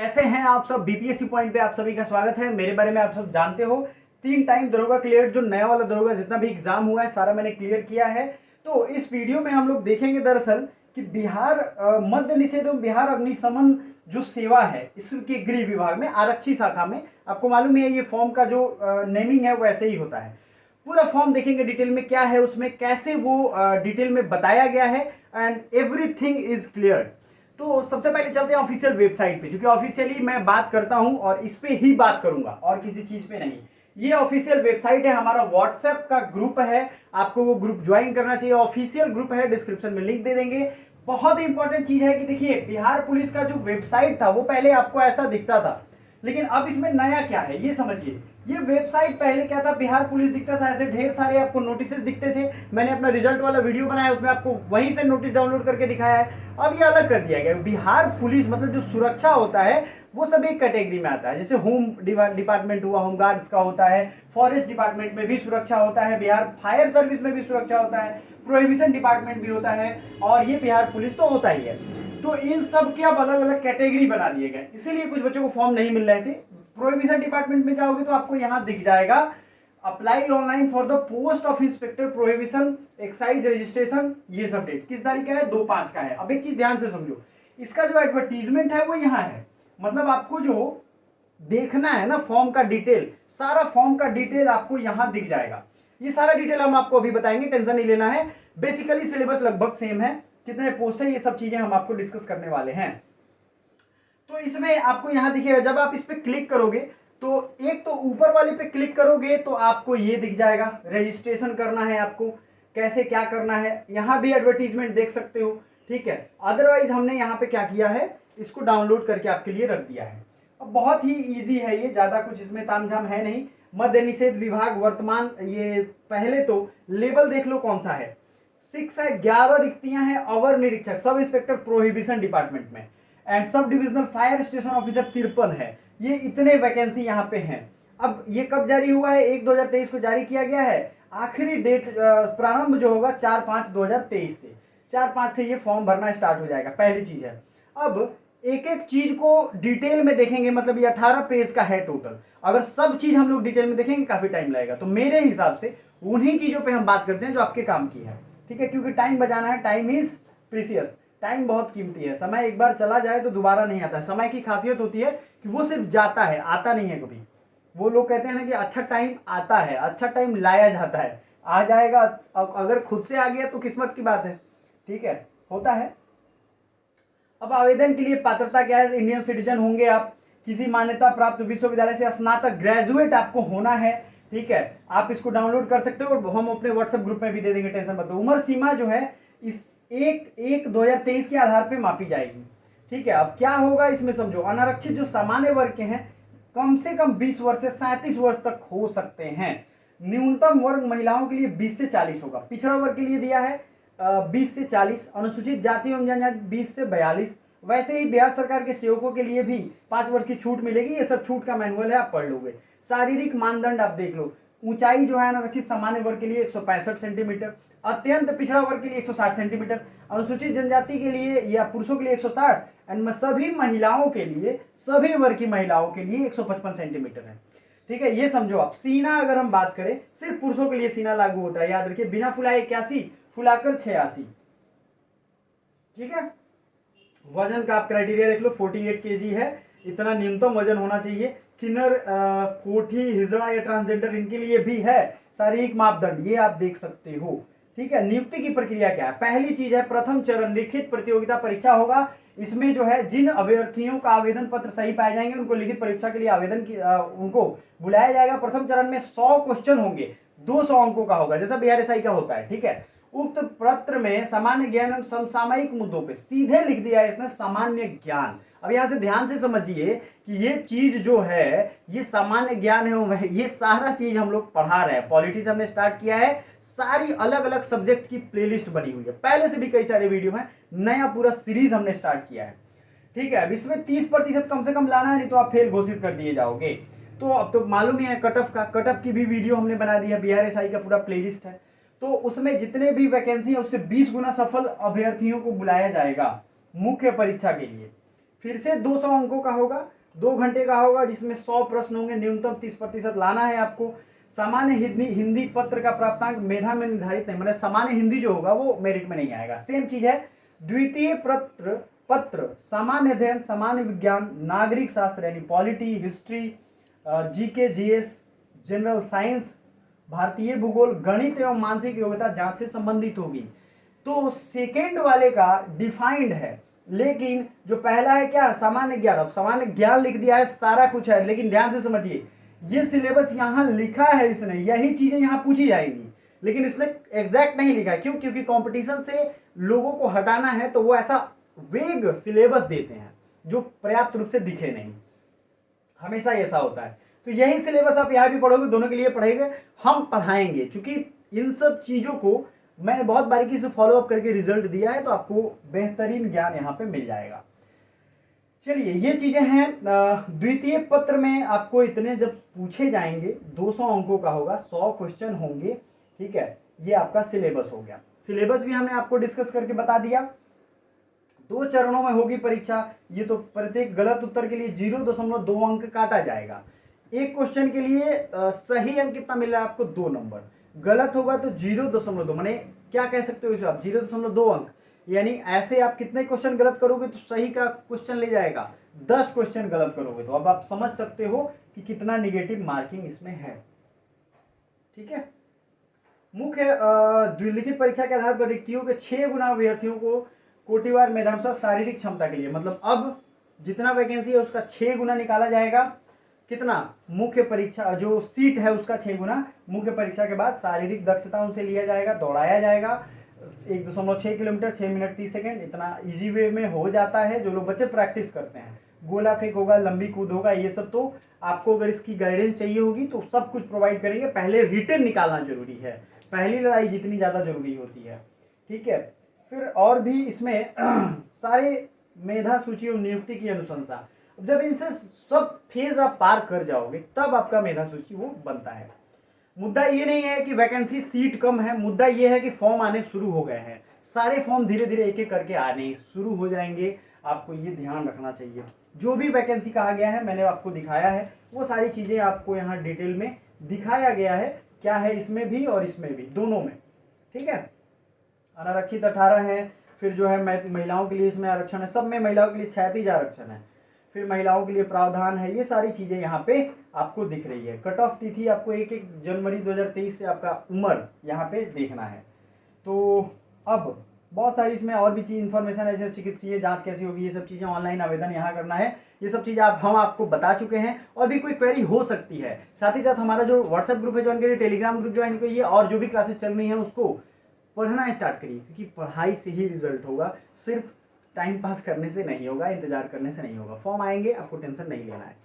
कैसे हैं आप सब। बीपीएससी पॉइंट पे आप सभी का स्वागत है। मेरे बारे में आप सब जानते हो, 3 टाइम दरोगा क्लियर, जो नया वाला दरोगा जितना भी एग्जाम हुआ है सारा मैंने क्लियर किया है। तो इस वीडियो में हम लोग देखेंगे दरअसल कि बिहार मद्य निषेध एवं बिहार अग्निशमन जो सेवा है इसके गृह विभाग में आरक्षी शाखा में, आपको मालूम है ये फॉर्म का जो नेमिंग है वैसे ही होता है। पूरा फॉर्म देखेंगे डिटेल में क्या है उसमें, कैसे वो डिटेल में बताया गया है एंड एवरीथिंग इज क्लियर। तो सबसे पहले चलते हैं ऑफिशियल वेबसाइट पे, क्योंकि ऑफिशियली मैं बात करता हूं और इस पे ही बात करूंगा और किसी चीज पे नहीं। ये ऑफिशियल वेबसाइट है, हमारा व्हाट्सएप का ग्रुप है, आपको वो ग्रुप ज्वाइन करना चाहिए। ऑफिशियल ग्रुप है, डिस्क्रिप्शन में लिंक दे देंगे। बहुत ही इंपॉर्टेंट चीज है कि देखिए बिहार पुलिस का जो वेबसाइट था वो पहले आपको ऐसा दिखता था, लेकिन अब इसमें नया क्या है ये समझिए। ये वेबसाइट पहले क्या था, बिहार पुलिस दिखता था, ऐसे ढेर सारे आपको नोटिस दिखते थे। मैंने अपना रिजल्ट वाला वीडियो बनाया, उसमें आपको वहीं से नोटिस डाउनलोड करके दिखाया है। अब ये अलग कर दिया गया। बिहार पुलिस मतलब जो सुरक्षा होता है वो सब एक कैटेगरी में आता है। जैसे होम डिपार्टमेंट हुआ, होम गार्ड्स का होता है, फॉरेस्ट डिपार्टमेंट में भी सुरक्षा होता है, बिहार फायर सर्विस में भी सुरक्षा होता है, प्रोहिबिशन डिपार्टमेंट भी होता है, और ये बिहार पुलिस तो होता ही है। तो इन सब के अब अलग अलग कैटेगरी बना दिए गए, इसीलिए कुछ बच्चों को फॉर्म नहीं मिल रहे थे। प्रोहिबिशन डिपार्टमेंट में जाओगे तो आपको यहाँ दिख जाएगा apply online for the post of inspector prohibition excise registration. ये सब डेट किस तारीख का है, 2/5 का है। अब एक चीज ध्यान से समझो, इसका जो एडवर्टीजमेंट है वो यहाँ है। मतलब आपको जो देखना है ना फॉर्म का डिटेल, सारा फॉर्म का डिटेल आपको यहाँ दिख जाएगा। ये सारा डिटेल हम आपको अभी बताएंगे, टेंशन नहीं लेना है। बेसिकली सिलेबस लगभग सेम है, कितने पोस्ट है ये सब चीजें हम आपको डिस्कस करने वाले हैं। तो इसमें आपको यहां दिखेगा, जब आप इस पे क्लिक करोगे तो एक तो ऊपर वाले पे क्लिक करोगे तो आपको ये दिख जाएगा, रजिस्ट्रेशन करना है आपको, कैसे क्या करना है, यहां भी एडवर्टीजमेंट देख सकते हो। ठीक है, अदरवाइज हमने यहाँ पे क्या किया है, इसको डाउनलोड करके आपके लिए रख दिया है। अब बहुत ही ईजी है ये, ज्यादा कुछ इसमें तामझाम है नहीं। मद्य निषेध विभाग वर्तमान, ये पहले तो लेवल देख लो कौन सा है, 6 है, 11 रिक्तियां हैं अवर निरीक्षक सब इंस्पेक्टर प्रोहिबिशन डिपार्टमेंट में, and sub divisional fire station officer 53 है। ये इतने वैकेंसी यहाँ पे हैं। अब ये कब जारी हुआ है, 1/2023 को जारी किया गया है। आखिरी डेट प्रारंभ जो होगा 4/5/2023 से, 4/5 से ये फॉर्म भरना स्टार्ट हो जाएगा। पहली चीज है, अब एक एक चीज को डिटेल में देखेंगे, मतलब ये 18 पेज का है टोटल। अगर सब चीज हम लोग डिटेल में देखेंगे काफी टाइम लगेगा, तो मेरे हिसाब से उन्हीं चीजों पे हम बात करते हैं जो आपके काम की है। ठीक है, क्योंकि टाइम बचाना है, टाइम इज प्रीसियस, टाइम बहुत कीमती है। समय एक बार चला जाए तो दोबारा नहीं आता है। समय की खासियत होती है कि वो सिर्फ जाता है, आता नहीं है कभी। वो लोग कहते हैं ना कि अच्छा टाइम आता है, अच्छा टाइम लाया जाता है, आ जाएगा। अगर खुद से आ गया तो किस्मत की बात है। ठीक है, होता है। अब आवेदन के लिए पात्रता क्या है, इंडियन सिटीजन होंगे आप, किसी मान्यता प्राप्त विश्वविद्यालय से स्नातक ग्रेजुएट आपको होना है। ठीक है, आप इसको डाउनलोड कर सकते हो और हम अपने व्हाट्सएप ग्रुप में भी दे देंगे, टेंशन मत लो। उम्र सीमा जो है इस 1/1/2023 के आधार पे मापी जाएगी। ठीक है, अब क्या होगा इसमें समझो, अनारक्षित जो सामान्य वर्ग के हैं कम से कम 20 वर्ष से 37 वर्ष तक हो सकते हैं। न्यूनतम वर्ग महिलाओं के लिए 20 से 40 होगा। पिछड़ा वर्ग के लिए दिया है 20 से 40, अनुसूचित जाति एवं जनजाति 20 से 42। वैसे ही बिहार सरकार के सेवकों के लिए भी 5 वर्ष की छूट मिलेगी। ये सब छूट का मैनुअल है, आप पढ़ लोगे। शारीरिक मानदंड आप देख लो, ऊंचाई जो है अनारक्षित सामान्य वर्ग के लिए 165 सेंटीमीटर, अत्यंत पिछड़ा वर्ग के लिए 160 सेंटीमीटर, अनुसूचित जनजाति के लिए या पुरुषों के लिए 160, एंड सभी महिलाओं के लिए, सभी वर्ग की महिलाओं के लिए 155 सेंटीमीटर है। ठीक है, ये समझो आप। सीना अगर हम बात करें, सिर्फ पुरुषों के लिए सीना लागू होता है, याद रखिए। बिना फुलाए 81, फुलाकर 86। ठीक है, वजन का आप क्राइटेरिया देख लो, 48 केजी है, इतना न्यूनतम वजन होना चाहिए। किन्नर, कोठी, हिजड़ा या ट्रांसजेंडर, इनके लिए भी है शारीरिक मापदंड, ये आप देख सकते हो। ठीक है, नियुक्ति की प्रक्रिया क्या है, पहली चीज है प्रथम चरण लिखित प्रतियोगिता परीक्षा होगा। इसमें जो है जिन अभ्यर्थियों का आवेदन पत्र सही पाए जाएंगे उनको लिखित परीक्षा के लिए आवेदन की उनको बुलाया जाएगा। प्रथम चरण में 100 क्वेश्चन होंगे, 200 अंकों का होगा, जैसा बीआरएसआई का होता है। ठीक है, उक्त पत्र में सामान्य ज्ञान एवं समसामयिक मुद्दों पे सीधे लिख दिया है इसमें सामान्य ज्ञान। अब यहां से ध्यान से समझिए कि ये चीज जो है ये सामान्य ज्ञान है, ये सारा चीज हम लोग पढ़ा रहे हैं। पॉलिटिक्स हमने स्टार्ट किया है, सारी अलग अलग सब्जेक्ट की प्लेलिस्ट बनी हुई है, पहले से भी कई सारे वीडियो हैं, नया पूरा सीरीज हमने स्टार्ट किया है। ठीक है, अब इसमें 30% कम से कम लाना है, नहीं तो आप फेल घोषित कर दिए जाओगे। तो अब तो मालूम ही है कट ऑफ की भी वीडियो हमने बना दी है, बीआरएसआई का पूरा प्लेलिस्ट है। तो उसमें जितने भी वैकेंसी है उससे 20 गुना सफल अभ्यर्थियों को बुलाया जाएगा मुख्य परीक्षा के लिए। फिर से 200 अंकों का होगा, 2 घंटे का होगा, जिसमें 100 प्रश्न होंगे, न्यूनतम 30% लाना है आपको। सामान्य हिंदी हिंदी पत्र का प्राप्तांक मेधा में निर्धारित नहीं, मतलब सामान्य हिंदी जो होगा वो मेरिट में नहीं आएगा। सेम चीज है, द्वितीय पत्र सामान्य अध्ययन, सामान्य विज्ञान, नागरिक शास्त्र यानी polity, history, GK, GS, general science, भारतीय भूगोल, गणित एवं मानसिक योग्यता जांच से संबंधित होगी। तो सेकेंड वाले का डिफाइंड है, लेकिन जो पहला है क्या, सामान्य ज्ञान। अब सामान्य ज्ञान लिख दिया है, सारा कुछ है, लेकिन ध्यान से समझिए, ये सिलेबस यहां लिखा है इसने, यही चीजें यहां पूछी जाएंगी, लेकिन इसने एग्जैक्ट नहीं लिखा। क्यों? क्योंकि कंपटीशन से लोगों को हटाना है, तो वो ऐसा वेग सिलेबस देते हैं जो पर्याप्त रूप से दिखे नहीं, हमेशा ऐसा होता है। तो यही सिलेबस आप यहाँ भी पढ़ोगे, दोनों के लिए पढ़ेंगे, हम पढ़ाएंगे, क्योंकि इन सब चीजों को मैंने बहुत बारीकी से फॉलो अप करके रिजल्ट दिया है, तो आपको बेहतरीन ज्ञान यहाँ पे मिल जाएगा। चलिए, ये चीजें हैं। द्वितीय पत्र में आपको इतने जब पूछे जाएंगे, 200 अंकों का होगा, 100 क्वेश्चन होंगे, ठीक है। ये आपका सिलेबस हो गया। सिलेबस भी हमने आपको डिस्कस करके बता दिया। 2 चरणों में होगी परीक्षा। ये तो प्रत्येक गलत उत्तर के लिए 0.2 अंक काटा जाएगा। एक क्वेश्चन के लिए सही अंक कितना मिल रहा है आपको? 2 नंबर। गलत होगा तो 0.2, माने क्या कह सकते हो इसे आप, 0.2 अंक। यानी ऐसे आप कितने क्वेश्चन गलत करोगे तो सही का क्वेश्चन ले जाएगा, 10 क्वेश्चन गलत करोगे तो। अब आप समझ सकते हो कि कितना निगेटिव मार्किंग इसमें है, ठीक है। मुख्य द्विलिखित परीक्षा के आधार पर रिक्तियों के 6 गुना अभ्यर्थियों को कोटिवार मेधानुसार शारीरिक क्षमता के लिए, मतलब अब जितना वैकेंसी है उसका 6 गुना निकाला जाएगा। कितना? मुख्य परीक्षा जो सीट है उसका 6 गुना। मुख्य परीक्षा के बाद शारीरिक दक्षता उनसे लिया जाएगा, दौड़ाया जाएगा 1.6 किलोमीटर 6 मिनट 30 सेकेंड, इतना इजी वे में हो जाता है। जो लोग बच्चे प्रैक्टिस करते हैं, गोला फेंक होगा, लंबी कूद होगा, ये सब तो आपको अगर इसकी गाइडेंस चाहिए होगी तो सब कुछ प्रोवाइड करेंगे। पहले रिटर्न निकालना जरूरी है, पहली लड़ाई जितनी ज़्यादा जरूरी होती है, ठीक है। फिर और भी इसमें सारे मेधा सूची और नियुक्ति की अनुशंसा, जब इनसे सब फेज आप पार कर जाओगे तब आपका मेधा सूची वो बनता है। मुद्दा ये नहीं है कि वैकेंसी सीट कम है, मुद्दा ये है कि फॉर्म आने शुरू हो गए हैं। सारे फॉर्म धीरे धीरे एक एक करके आने शुरू हो जाएंगे, आपको ये ध्यान रखना चाहिए। जो भी वैकेंसी कहा गया है मैंने आपको दिखाया है, वो सारी चीज़ें आपको यहाँ डिटेल में दिखाया गया है, क्या है इसमें भी और इसमें भी, दोनों में, ठीक है। अनारक्षित 18 है, फिर जो है महिलाओं के लिए इसमें आरक्षण है, सब में महिलाओं के लिए 36 आरक्षण है, फिर महिलाओं के लिए प्रावधान है। ये सारी चीज़ें यहाँ पे आपको दिख रही है। कट ऑफ तिथि आपको 1 जनवरी 2023 से आपका उम्र यहाँ पे देखना है। तो अब बहुत सारी इसमें और भी चीज़ इन्फॉर्मेशन है, जैसे चिकित्सीय जांच कैसी होगी, ये सब चीज़ें ऑनलाइन आवेदन यहाँ करना है। ये सब चीज़ हम आपको बता चुके हैं, और भी कोई क्वेरी हो सकती है। साथ ही साथ हमारा जो व्हाट्सएप ग्रुप है ज्वाइन करिए, टेलीग्राम ग्रुप ज्वाइन करिए, और जो भी क्लासेस चल रही हैं उसको पढ़ना स्टार्ट करिए, क्योंकि पढ़ाई से ही रिजल्ट होगा, सिर्फ टाइम पास करने से नहीं होगा, इंतजार करने से नहीं होगा। फॉर्म आएंगे, आपको टेंशन नहीं लेना है।